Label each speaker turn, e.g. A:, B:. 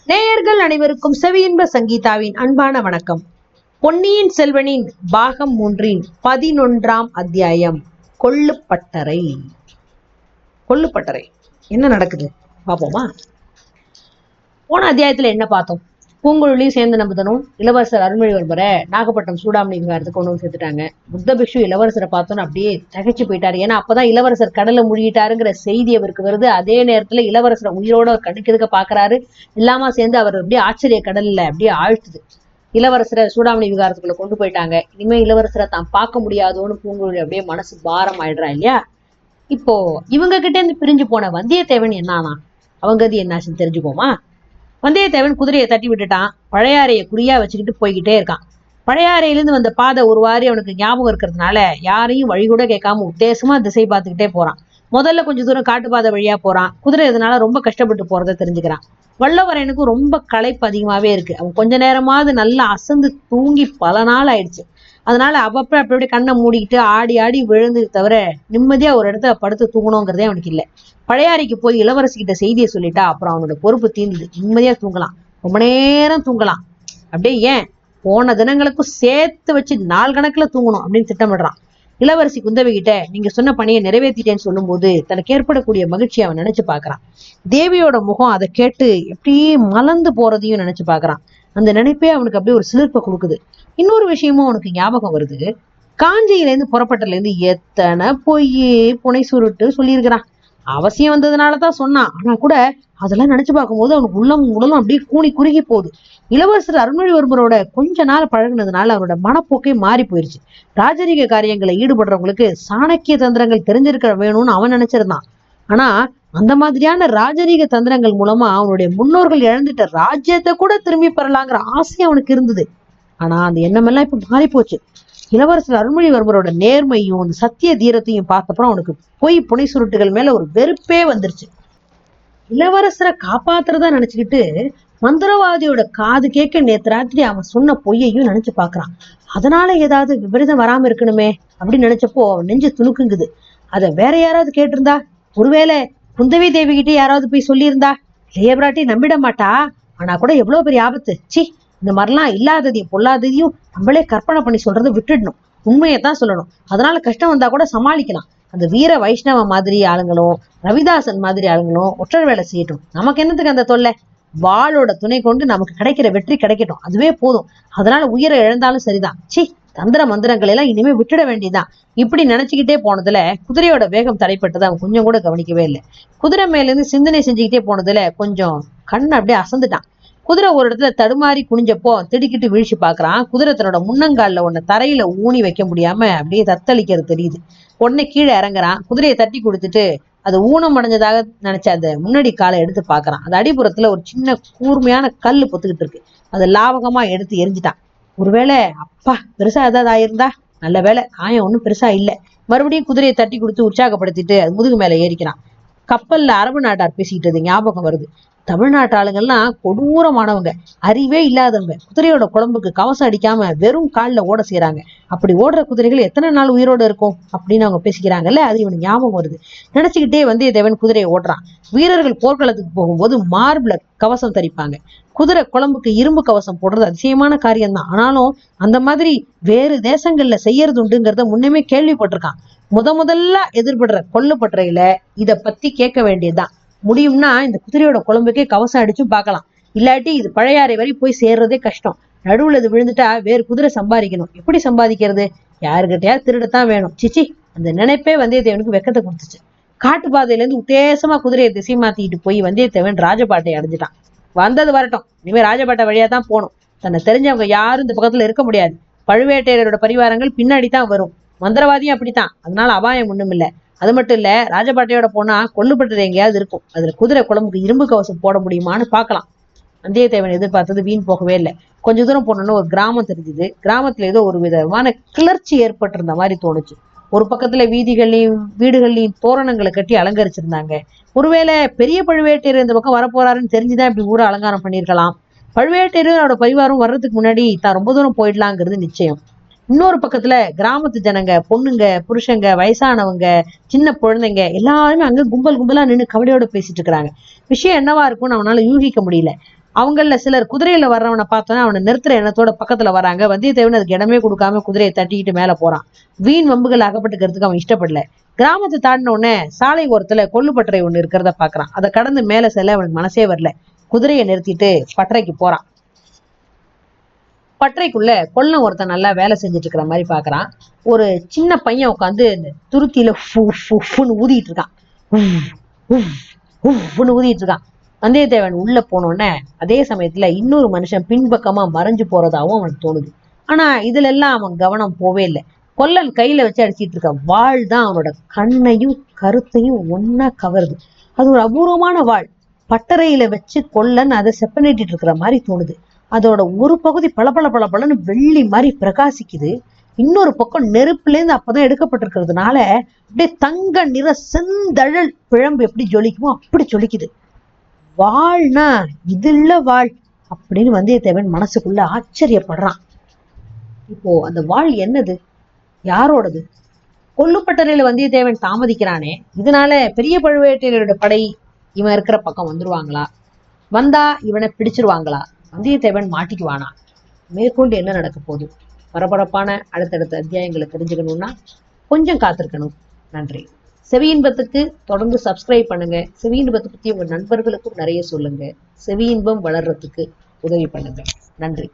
A: நேயர்கள் அனைவருக்கும் செவியின்ப சங்கீதாவின் அன்பான வணக்கம். பொன்னியின் செல்வனின் பாகம் 3 11ஆம் அத்தியாயம் கொள்ளுப்பட்டறை. கொள்ளுப்பட்டறை என்ன நடக்குது பாப்போமா? போன அத்தியாயத்துல என்ன பார்த்தோம்? பூங்குழலியும் சேர்ந்து நம்புதனும் இளவரசர் அருள்மொழிவர்மரை நாகப்பட்டினம் சூடாமணி விகாரத்துக்கு கொண்டு வந்து சேர்த்துட்டாங்க. புத்த பிக்ஷு இளவரசரை பார்த்தோன்னு அப்படியே தகைச்சு போயிட்டாரு. ஏன்னா அப்பதான் இளவரசர் கடல்ல மூழ்கிட்டாருங்கிற செய்தி அவருக்கு வருது. அதே நேரத்துல இளவரசரை உயிரோட அவர் கண்ணுக்கு பாக்குறாரு. எல்லாமா சேர்ந்து அவர் அப்படியே ஆச்சரிய கடல்ல அப்படியே ஆழ்த்துது. இளவரசரை சூடாமணி விகாரத்துக்குள்ள கொண்டு போயிட்டாங்க. இனிமே இளவரசரை தான் பார்க்க முடியாதோன்னு பூங்குழலி அப்படியே மனசு பாரம் ஆயிடுறா இல்லையா? இப்போ இவங்க கிட்ட இருந்து பிரிஞ்சு போன வந்தியத்தேவன் என்னானா அவங்க அது என்னாச்சுன்னு தெரிஞ்சுப்போமா? வந்தியத்தேவன் குதிரையை தட்டி விட்டுட்டான். பழையாறையை குறியா வச்சுக்கிட்டு போய்கிட்டே இருக்கான். பழையாறையிலிருந்து வந்த பாதை ஒரு வாரி அவனுக்கு ஞாபகம் இருக்கிறதுனால யாரையும் வழி கூட கேட்காம உத்தேசமா திசை பார்த்துக்கிட்டே போறான். முதல்ல கொஞ்சம் தூரம் காட்டுப்பாதை வழியா போறான். குதிரை இதனால ரொம்ப கஷ்டப்பட்டு போறதை தெரிஞ்சுக்கிறான். வல்லவரையனுக்கும் ரொம்ப களைப்பு அதிகமாவே இருக்கு. அவன் கொஞ்ச நேரமாவது நல்லா அசந்து தூங்கி பல நாள் ஆயிடுச்சு. அதனால அப்பப்ப அப்படி கண்ணை மூடிக்கிட்டு ஆடி ஆடி விழுந்து தவிர நிம்மதியா ஒரு இடத்துல படுத்து தூங்கணுங்கிறதே அவனுக்கு இல்லை. பழையாறைக்கு போய் இளவரசிக்கிட்ட செய்தியை சொல்லிட்டா அப்புறம் அவனோட பொறுப்பு தீர்ந்து நிம்மதியா தூங்கலாம். ரொம்ப நேரம் தூங்கலாம். அப்படியே ஏன் போன தினங்களுக்கும் சேர்த்து வச்சு நாள் கணக்குல தூங்கணும் அப்படின்னு திட்டமிடுறான். இளவரசி குந்தவை கிட்ட நீங்க சொன்ன பணியை நிறைவேற்றிட்டேன்னு சொல்லும் போது தனக்கு ஏற்படக்கூடிய மகிழ்ச்சியை அவன் நினைச்சு பாக்குறான். தேவியோட முகம் அதை கேட்டு எப்படியே மலர்ந்து போறதையும் நினைச்சு பாக்குறான். அந்த நினைப்பே அவனுக்கு அப்படியே ஒரு சிலிர்ப்பை கொடுக்குது. இன்னொரு விஷயமும் அவனுக்கு ஞாபகம் வருது. காஞ்சியிலேருந்து புறப்பட்டதுல இருந்து எத்தனை பொய் புனை சுருட்டு சொல்லியிருக்கிறான். அவசியம் வந்ததுனாலதான் சொன்னான். ஆனா கூட அதெல்லாம் நினைச்சு பார்க்கும்போது அவனுக்கு உடலும் அப்படியே கூணி குறுகி போகுது. இளவரசர் அருள்மொழிவர்மரோட கொஞ்ச நாள் பழகுனதுனால அவனோட மனப்போக்கே மாறி போயிருச்சு. ராஜரீக காரியங்களை ஈடுபடுறவங்களுக்கு சாணக்கிய தந்திரங்கள் தெரிஞ்சிருக்க வேணும்னு அவன் நினைச்சிருந்தான். ஆனா அந்த மாதிரியான ராஜரீக தந்திரங்கள் மூலமா அவனுடைய முன்னோர்கள் இழந்துட்ட ராஜ்யத்தை கூட திரும்பி பெறலாங்கிற ஆசை அவனுக்கு இருந்தது. ஆனா அந்த எண்ணம் எல்லாம் இப்ப மாறி போச்சு. இளவரசர் அருள்மொழிவர்மரோட நேர்மையும் அந்த சத்திய தீரத்தையும் பார்த்தப்பறம் அவனுக்கு பொய் புனை சுருட்டுகள் மேல ஒரு வெறுப்பே வந்துருச்சு. இளவரசரை காப்பாத்துறதா நினைச்சுக்கிட்டு மந்திரவாதியோட காது கேட்க நேத்து ராத்திரி அவன் சொன்ன பொய்யையும் நினைச்சு பாக்குறான். அதனால ஏதாவது விபரீதம் வராம இருக்கணுமே அப்படின்னு நினைச்சப்போ அவன் நெஞ்சு துணுக்குங்குது. அத வேற யாராவது கேட்டிருந்தா, ஒருவேளை குந்தவி தேவி கிட்டே யாராவது போய் சொல்லியிருந்தா இளைய பிராட்டி நம்பிட மாட்டா. ஆனா கூட எவ்வளவு பெரிய ஆபத்து. சி, இந்த மாதிரிலாம் இல்லாததையும் பொல்லாததையும் நம்மளே கற்பனை பண்ணி சொல்றதை விட்டுடணும். உண்மையைத்தான் சொல்லணும். அதனால கஷ்டம் வந்தா கூட சமாளிக்கலாம். அந்த வீர வைஷ்ணவ மாதிரி ஆளுங்களும் ரவிதாசன் மாதிரி ஆளுங்களும் ஒற்றர் வேலை செய்யட்டும். நமக்கு என்னத்துக்கு அந்த தொல்லை? வாளோட துணை கொண்டு நமக்கு கிடைக்கிற வெற்றி கிடைக்கட்டும், அதுவே போதும். அதனால உயிரை இழந்தாலும் சரிதான். சி, தந்திர மந்திரங்கள் எல்லாம் இனிமே விட்டுட வேண்டியதான். இப்படி நினைச்சுக்கிட்டே போனதுல குதிரையோட வேகம் தடைப்பட்டதை அவன் கொஞ்சம் கூட கவனிக்கவே இல்லை. குதிரை மேல இருந்து சிந்தனை செஞ்சுக்கிட்டே போனதுல கொஞ்சம் கண்ணை அப்படியே அசந்துட்டான். குதிரை ஒரு இடத்துல தடுமாறி குனிஞ்சப்போ திடுக்கிட்டு வீழ்ச்சி பாக்குறான். குதிரை தன்னோட முன்னங்கால்ல ஒன்ன தரையில ஊனி வைக்க முடியாம அப்படியே தத்தளிக்கிறது தெரியுது. உடனே கீழே இறங்குறான். குதிரையை தட்டி கொடுத்துட்டு அது ஊனம் அடைஞ்சதாக நினைச்ச அந்த முன்னாடி காலை எடுத்து பாக்குறான். அந்த அடிப்புறத்துல ஒரு சின்ன கூர்மையான கல்லு பொத்துக்கிட்டு இருக்கு. அதை லாவகமா எடுத்து எரிஞ்சிட்டான். ஒருவேளை அப்பா பெருசா ஏதாவது ஆயிருந்தா? நல்ல வேலை, காயம் ஒன்றும் பெருசா இல்லை. மறுபடியும் குதிரையை தட்டி கொடுத்து உற்சாகப்படுத்திட்டு அது முதுகு மேல ஏறிக்கிறான். கப்பல்ல அரபு நாட்டார் பேசிக்கிட்டது ஞாபகம் வருது. தமிழ்நாட்டு ஆளுங்கள்லாம் கொடூரமானவங்க, அறிவே இல்லாதவங்க. குதிரையோட குழம்புக்கு கவசம் அடிக்காம வெறும் காலில் ஓட செய்யறாங்க. அப்படி ஓடுற குதிரைகள் எத்தனை நாள் உயிரோடு இருக்கும் அப்படின்னு அவங்க பேசிக்கிறாங்கல்ல, அது இவனுக்கு ஞாபகம் வருது. நினைச்சுக்கிட்டே வந்தியத்தேவன் குதிரையை ஓடுறான். வீரர்கள் போர்க்களத்துக்கு போகும்போது மார்பிள கவசம் தரிப்பாங்க. குதிரை குழம்புக்கு இரும்பு கவசம் போடுறது அதிசயமான காரியம்தான். ஆனாலும் அந்த மாதிரி வேறு தேசங்கள்ல செய்யறது உண்டுங்கிறத முன்னமே கேள்விப்பட்டிருக்கான். முதல்ல எதிர்படுற கொள்ளுப்பட்டறையில இத பத்தி கேட்க வேண்டியதுதான். முடியும்னா இந்த குதிரையோட குழம்புக்கே கவசம் அடிச்சும் பார்க்கலாம். இல்லாட்டி இது பழையாறை வரை போய் சேர்றதே கஷ்டம். நடுவுல இது விழுந்துட்டா வேறு குதிரை சம்பாதிக்கணும். எப்படி சம்பாதிக்கிறது? யாருக்கிட்டையாவது திருடத்தான் வேணும். சிச்சி, அந்த நினைப்பே வந்தியத்தேவனுக்கு வெக்கத்தை கொடுத்துச்சு. காட்டுப்பாதையில இருந்து உத்தேசமா குதிரையை திசை மாத்திட்டு போய் வந்தியத்தேவன் ராஜபாட்டை அடைஞ்சிட்டான். வந்தது வரட்டும், இனிமே ராஜபாட்டை வழியா தான் போகணும். தன்னை தெரிஞ்சவங்க யாரும் இந்த பக்கத்துல இருக்க முடியாது. பழுவேட்டையரோட பரிவாரங்கள் பின்னாடி தான் வரும். மந்திரவாதியும் அப்படித்தான். அதனால அபாயம் ஒண்ணும் இல்லை. அது மட்டும் இல்ல, ராஜபாட்டையோட போனா கொள்ளுப்பட்டது எங்கேயாவது இருக்கும். அதுல குதிரை குழம்புக்கு இரும்பு கவசம் போட முடியுமான்னு பாக்கலாம். வந்தியத்தேவன் எதிர்பார்த்தது வீண் போகவே இல்லை. கொஞ்ச தூரம் போனோன்னு ஒரு கிராமம் தெரிஞ்சுது. கிராமத்துல ஏதோ ஒரு விதமான கிளர்ச்சி ஏற்பட்டிருந்த மாதிரி தோணுச்சு. ஒரு பக்கத்துல வீதிகள்லையும் வீடுகள்லையும் தோரணங்களை கட்டி அலங்கரிச்சிருந்தாங்க. ஒருவேளை பெரிய பழுவேட்டையர் இந்த பக்கம் வரப்போறாருன்னு தெரிஞ்சுதான் இப்படி ஊரை அலங்காரம் பண்ணியிருக்கலாம். பழுவேட்டையரோட பரிவாரம் வர்றதுக்கு முன்னாடி தான் ரொம்ப தூரம் போயிடலாங்கிறது நிச்சயம். இன்னொரு பக்கத்துல கிராமத்து ஜனங்க, பொண்ணுங்க, புருஷங்க, வயசானவங்க, சின்ன குழந்தைங்க எல்லாருமே அங்க கும்பலா நின்று கவலையோட பேசிட்டு இருக்கிறாங்க. விஷயம் என்னவா இருக்கும்னு அவனால யூகிக்க முடியல. அவங்கள சிலர் குதிரையில வர்றவனை பார்த்தோன்னா அவனை நிறுத்துற எண்ணத்தோட பக்கத்துல வராங்க. வந்தியத்தேவன் அதுக்கு இடமே கொடுக்காம குதிரையை தட்டிக்கிட்டு மேல போறான். வீண் வம்புகள் அகப்பட்டுக்கிறதுக்கு அவன் இஷ்டப்படல. கிராமத்தை தாண்டின உடனே சாலை ஓரத்துல கொல்லுப்பட்டறை ஒண்ணு இருக்கிறத பாக்குறான். அதை கடந்து மேல செல்ல அவனுக்கு மனசே வரல. குதிரையை நிறுத்திட்டு பட்டறைக்கு போறான். பட்டறைக்குள்ள கொல்லம் ஒருத்தன் நல்லா வேலை செஞ்சுட்டு இருக்கிற மாதிரி பாக்குறான். ஒரு சின்ன பையன் உட்காந்து இந்த துருத்தியில ஊதிட்டு இருக்கான். ஊதிட்டு இருக்கான். வந்தியத்தேவன் உள்ள போனோடனே அதே சமயத்துல இன்னொரு மனுஷன் பின்பக்கமா மறைஞ்சு போறதாவும் அவனுக்கு தோணுது. ஆனா இதுல எல்லாம் அவன் கவனம் போவே இல்லை. கொல்லன் கையில வச்சு அடிச்சிட்டு இருக்க வாள் தான் அவனோட கண்ணையும் கருத்தையும் ஒன்னா கவருது. அது ஒரு அபூர்வமான வாள். பட்டறையில வச்சு கொல்லன் அதை செப்பனேட்டிட்டு இருக்கிற மாதிரி தோணுது. அதோட ஒரு பகுதி பளபளன்னு வெள்ளி மாதிரி பிரகாசிக்குது. இன்னொரு பக்கம் நெருப்புல இருந்து அப்பதான் எடுக்கப்பட்டிருக்கிறதுனால அப்படியே தங்க நிற செந்தழல் பிழம்பு எப்படி ஜொலிக்குமோ அப்படி ஜொலிக்குது. வாழ்னா இது இல்ல வாழ் அப்படின்னு வந்தியத்தேவன் மனசுக்குள்ள ஆச்சரியப்படுறான். இப்போ அந்த வாழ் என்னது, யாரோடது? கொல்லுப்பட்டறையில வந்தியத்தேவன் தாமதிக்கிறானே, இதனால பெரிய பழுவேட்டையரோட படை இவன் இருக்கிற பக்கம் வந்துருவாங்களா? வந்தா இவனை பிடிச்சிருவாங்களா? வந்தியத்தேவன் மாட்டிக்குவானா? மேற்கொண்டு என்ன நடக்க போகுது? பரபரப்பான அடுத்தடுத்த அத்தியாயங்களை தெரிஞ்சுக்கணும்னா கொஞ்சம் காத்திருக்கணும். நன்றி. செவி இன்பத்துக்கு தொடர்ந்து சப்ஸ்கிரைப் பண்ணுங்க. செவி இன்பத்தை பத்தி உங்க நண்பர்களுக்கும் நிறைய சொல்லுங்க. செவி இன்பம் வளர்றதுக்கு உதவி பண்ணுங்க. நன்றி.